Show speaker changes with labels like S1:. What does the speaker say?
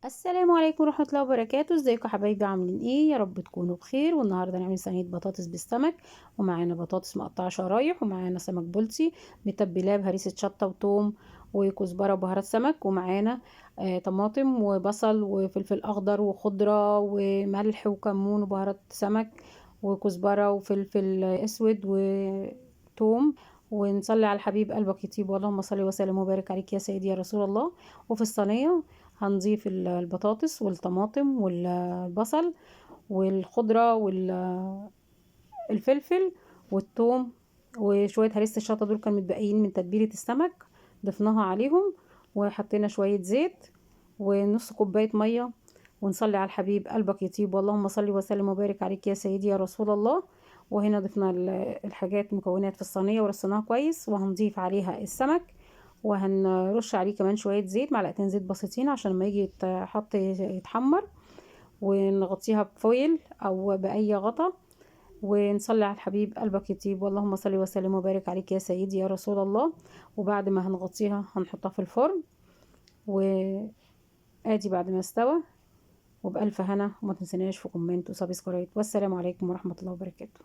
S1: السلام عليكم ورحمة الله وبركاته. ازيكم يا حبايبي؟ عاملين ايه؟ يا رب تكونوا بخير. والنهارده هنعمل صينية بطاطس بالسمك، ومعانا بطاطس مقطعة شرايح، ومعانا سمك بلطي متبلاه بهريسة شطة وتوم وكزبرة وبهارات سمك، ومعانا طماطم وبصل وفلفل اخضر وخضرة وملح وكمون وبهارات سمك وكزبرة وفلفل اسود وتوم. ونصلي على الحبيب قلبك يطيب، اللهم صل وسلم وبارك عليك يا سيدي يا رسول الله. وفي الصينية هنضيف البطاطس والطماطم والبصل والخضرة والفلفل والثوم وشوية هريسة الشطة، دول كانوا متبقيين من تتبيلة السمك، ضفناها عليهم. وحطينا شوية زيت ونص كوباية مية، ونصلي على الحبيب قلبك يطيب، اللهم صل وسلم وبارك عليك يا سيدي يا رسول الله. وهنا ضفنا الحاجات مكونات في الصينية ورصيناها كويس، وهنضيف عليها السمك، وهنرش عليه كمان شوية زيت، معلقتين زيت بسيطين عشان لما يجي يتحط يتحمر. ونغطيها بفويل او بأي غطا، ونصلي على الحبيب قلبك يطيب، اللهم صل وسلم وبارك عليك يا سيدي يا رسول الله. وبعد ما هنغطيها هنحطها في الفرن، وادي بعد ما استوى. وبألف هنا، وما تنسناش في كومنت وسبسكرايب، والسلام عليكم ورحمة الله وبركاته.